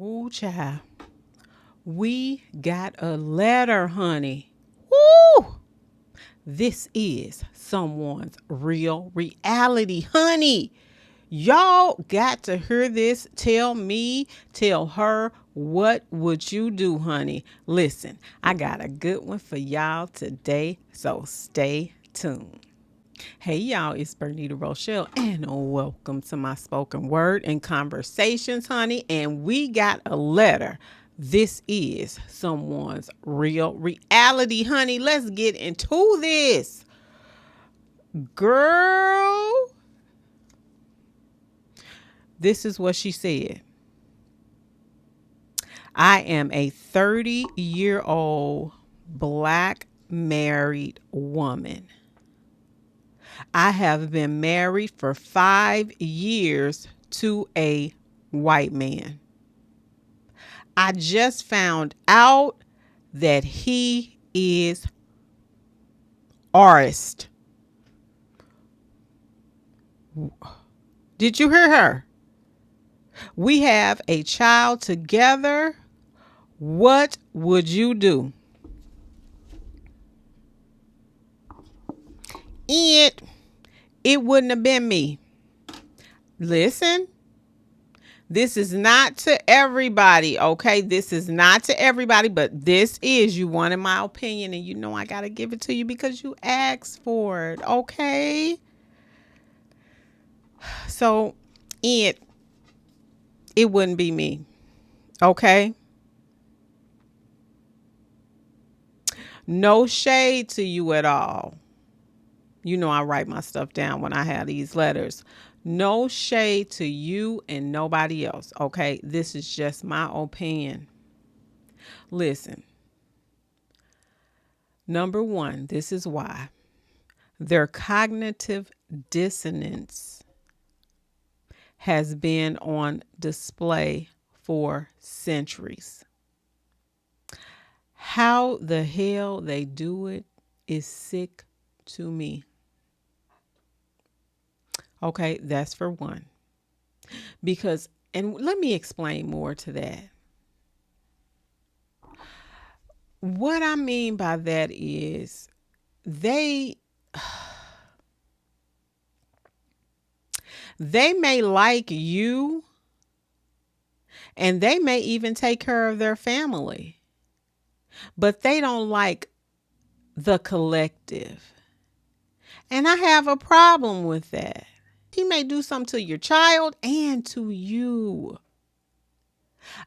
Ooh, child. We got a letter, honey. Woo! This is someone's real reality, honey. Y'all got to hear this. Tell me, tell her, what would you do, honey? Listen, I got a good one for y'all today, so stay tuned. Hey y'all, it's Bernita Rochele, and welcome to my spoken word and conversations, honey. And we got a letter. This is someone's real reality, honey. Let's get into this. Girl, this is what she said. I am a 30-year-old black married woman. I have been married for 5 years to a white man. I just found out that he is artist. Did you hear her? We have a child together. What would you do? It wouldn't have been me. Listen, this is not to everybody, okay? This is not to everybody, but this is, you wanted my opinion, and you know I got to give it to you because you asked for it, okay? So, it wouldn't be me, okay? No shade to you at all. You know I write my stuff down when I have these letters. No shade to you and nobody else, okay? This is just my opinion. Listen, number one, this is why. Their cognitive dissonance has been on display for centuries. How the hell they do it is sick to me. Okay, that's for one. Because, and let me explain more to that. What I mean by that is they they may like you, and they may even take care of their family, but they don't like the collective. And I have a problem with that. He may do something to your child and to you.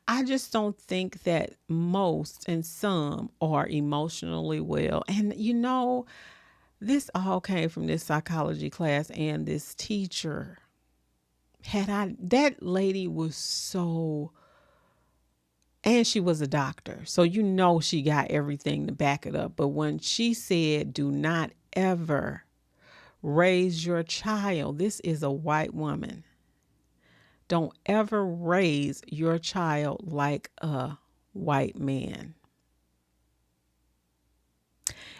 I just don't think that most and some are emotionally well. And this all came from this psychology class and this teacher. That lady was so, and she was a doctor. So she got everything to back it up. But when she said, do not ever raise your child, this is a white woman. Don't ever raise your child like a white man.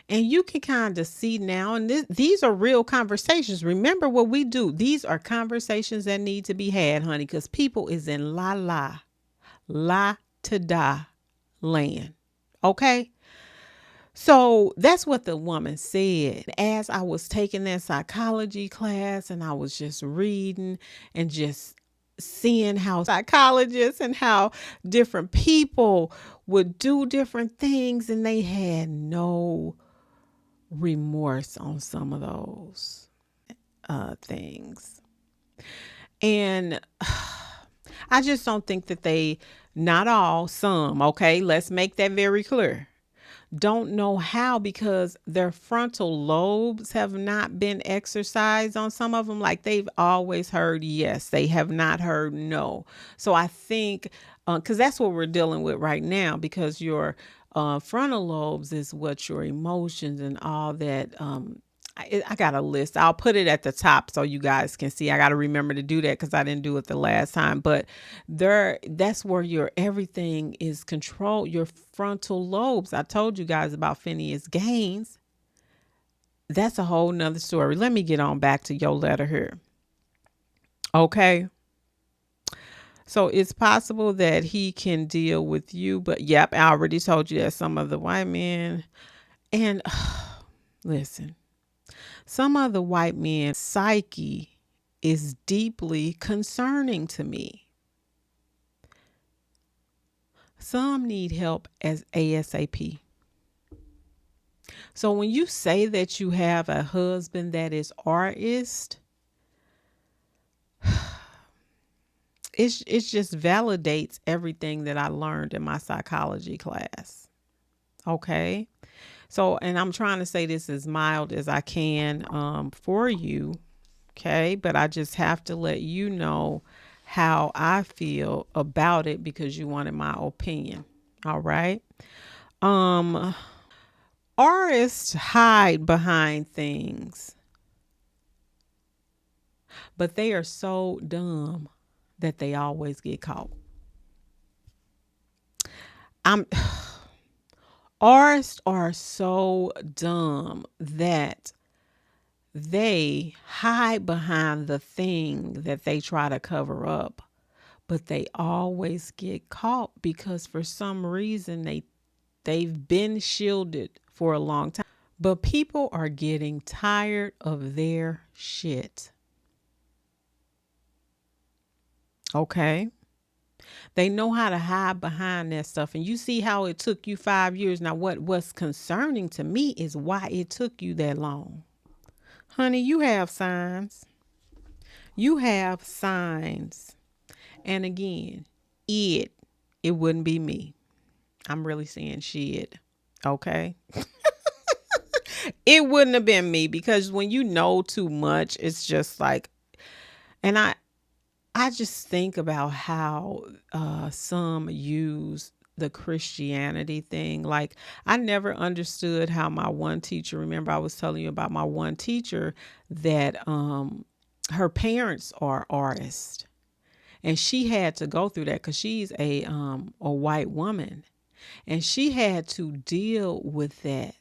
And you can kind of see now, and these are real conversations. Remember what we do. These are conversations that need to be had, honey, because people is in la to da land. Okay? So that's what the woman said. As I was taking that psychology class and I was just reading and just seeing how psychologists and how different people would do different things, and they had no remorse on some of those things. And I just don't think that not all, some, okay, let's make that very clear, don't know how, because their frontal lobes have not been exercised on some of them. Like, they've always heard yes, they have not heard no. So I think because that's what we're dealing with right now, because your frontal lobes is what your emotions and all that. I got a list. I'll put it at the top so you guys can see. I got to remember to do that because I didn't do it the last time. But that's where your everything is controlled. Your frontal lobes. I told you guys about Phineas Gaines. That's a whole nother story. Let me get on back to your letter here. Okay. So it's possible that he can deal with you, but yep, I already told you that some of the white men and listen, some of the white men's psyche is deeply concerning to me. Some need help as ASAP. So when you say that you have a husband that is artist, it just validates everything that I learned in my psychology class. Okay. So, and I'm trying to say this as mild as I can for you. Okay. But I just have to let you know how I feel about it because you wanted my opinion. All right. Um, Artists hide behind things, but they are so dumb that they always get caught. I'm Artists are so dumb that they hide behind the thing that they try to cover up, but they always get caught because for some reason they've been shielded for a long time. But people are getting tired of their shit. Okay? They know how to hide behind that stuff. And you see how it took you 5 years. Now what's concerning to me is why it took you that long. Honey, you have signs. You have signs. And again, it wouldn't be me. I'm really saying shit. Okay. It wouldn't have been me because when you know too much, it's just like, and I just think about how some use the Christianity thing. Like, I never understood how my one teacher, remember I was telling you about my one teacher that her parents are artists. And she had to go through that because she's a white woman. And she had to deal with that.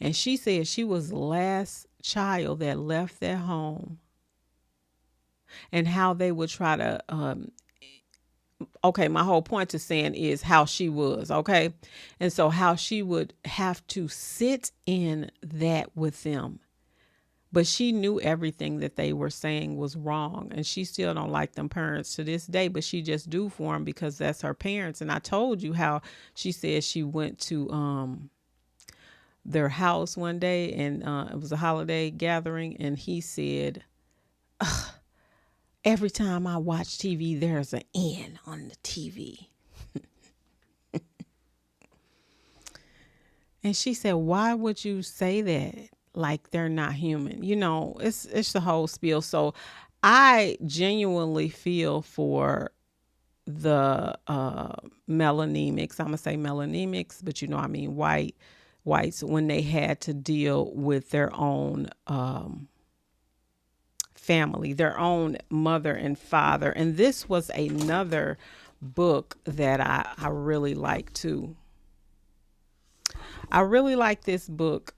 And she said she was the last child that left their home and how they would try to okay, my whole point to saying is how she was, okay? And so how she would have to sit in that with them. But she knew everything that they were saying was wrong. And she still don't like them parents to this day, but she just do for them because that's her parents. And I told you how she said she went to their house one day and it was a holiday gathering. And he said, every time I watch TV, there's an N on the TV. And she said, why would you say that? Like they're not human. You know, it's the whole spiel. So I genuinely feel for the melanemics. I'm gonna say melanemics, but you know I mean whites when they had to deal with their own family, their own mother and father. And this was another book that I really like too. I really like this book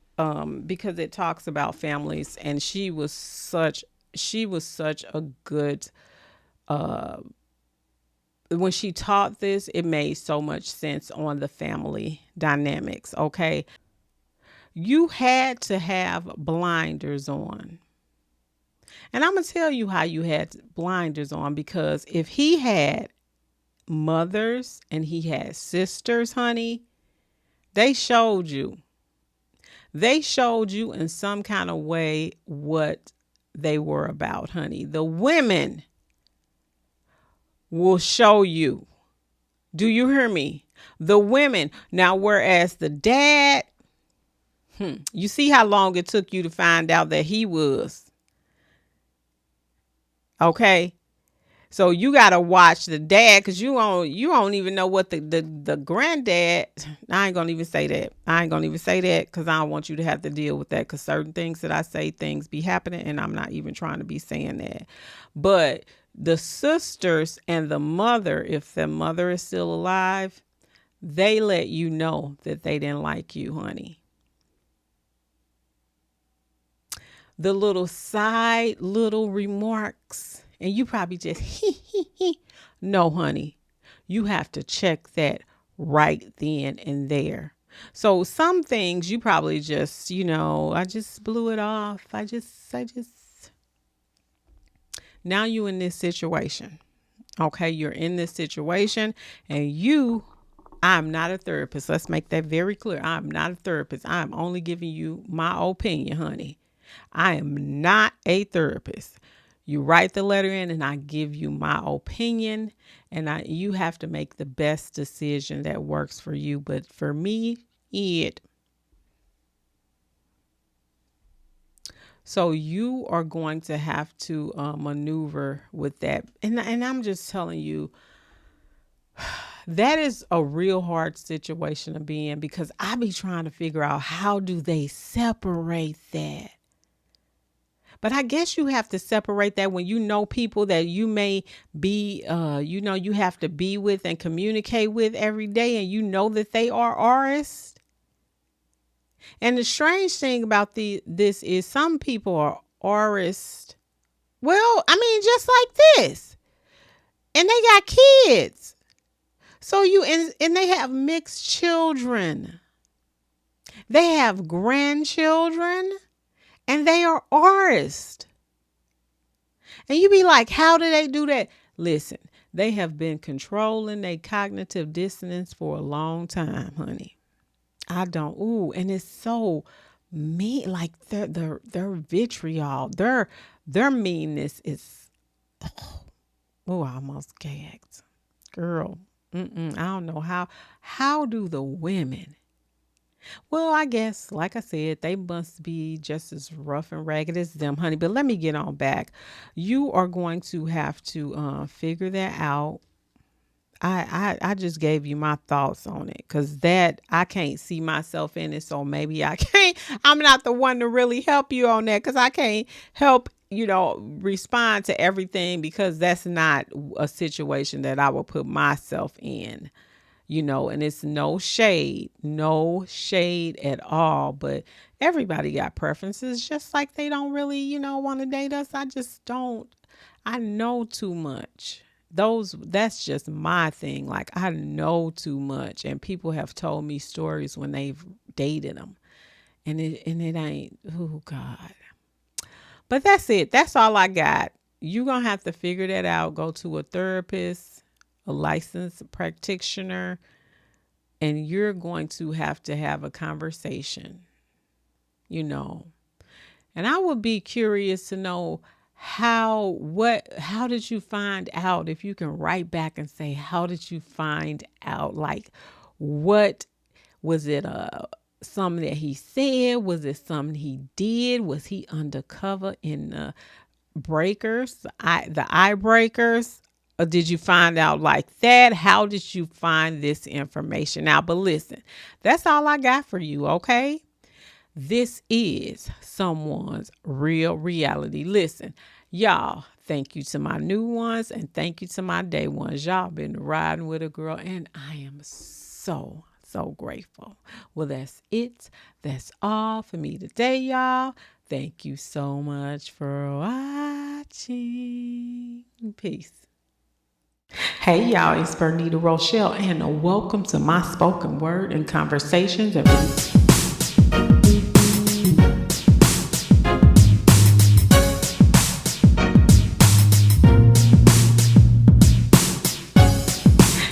because it talks about families, and she was such a good. When she taught this, it made so much sense on the family dynamics. Okay, you had to have blinders on, and I'm gonna tell you how you had blinders on because if he had mothers and he had sisters, honey, they showed you. They showed you in some kind of way what they were about, honey. The women will show you. Do you hear me? The women. Now, whereas the dad, you see how long it took you to find out that he was. Okay. So you gotta watch the dad because you don't even know what the granddad. I ain't gonna even say that. I ain't gonna even say that because I don't want you to have to deal with that because certain things that I say things be happening and I'm not even trying to be saying that. But the sisters and the mother, if the mother is still alive, they let you know that they didn't like you, honey. The little side little remarks And you probably just, no, honey. You have to check that right then and there. So some things you probably just, I just blew it off. Now you in this situation. Okay, you're in this situation and I'm not a therapist. Let's make that very clear. I'm not a therapist. I'm only giving you my opinion, honey. I am not a therapist. You write the letter in and I give you my opinion, and you have to make the best decision that works for you. But for me, so you are going to have to maneuver with that. And I'm just telling you, that is a real hard situation to be in, because I be trying to figure out, how do they separate that? But I guess you have to separate that when you know people that you may be, you have to be with and communicate with every day, and you know that they are artists. And the strange thing about this is some people are artists. Well, I mean, just like this. And they got kids. So and they have mixed children. They have grandchildren, and they are artists. And you be like, how do they do that? Listen, they have been controlling their cognitive dissonance for a long time, honey. And it's so mean. Like their vitriol, their meanness is, I almost gagged. Girl, I don't know how do the women. Well, I guess, like I said, they must be just as rough and ragged as them, honey. But let me get on back. You are going to have to figure that out. I just gave you my thoughts on it, because that I can't see myself in it. So maybe I'm not the one to really help you on that, because I can't help, respond to everything, because that's not a situation that I would put myself in. And it's no shade at all. But everybody got preferences, just like they don't really, want to date us. I just don't. I know too much. That's just my thing. Like, I know too much, and people have told me stories when they've dated them, and it ain't. Oh God. But that's it. That's all I got. You're gonna have to figure that out. Go to a therapist, a licensed practitioner, and you're going to have a conversation, And I would be curious to know how did you find out? If you can write back and say, how did you find out? Like, what was it? Something that he said? Was it something he did? Was he undercover in the breakers, the eye breakers? Or did you find out like that? How did you find this information out? But listen, that's all I got for you, okay? This is someone's real reality. Listen, y'all, thank you to my new ones, and thank you to my day ones. Y'all been riding with a girl, and I am so grateful. Well, that's it. That's all for me today, y'all. Thank you so much for watching. Peace. Hey y'all, it's Bernita Rochele, and welcome to my spoken word and conversations.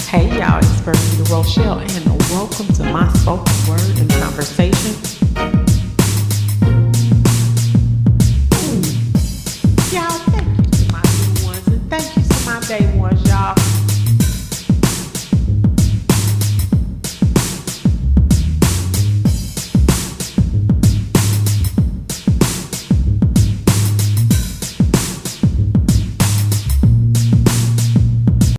Hey y'all, it's Bernita Rochele, and welcome to my spoken word and conversation.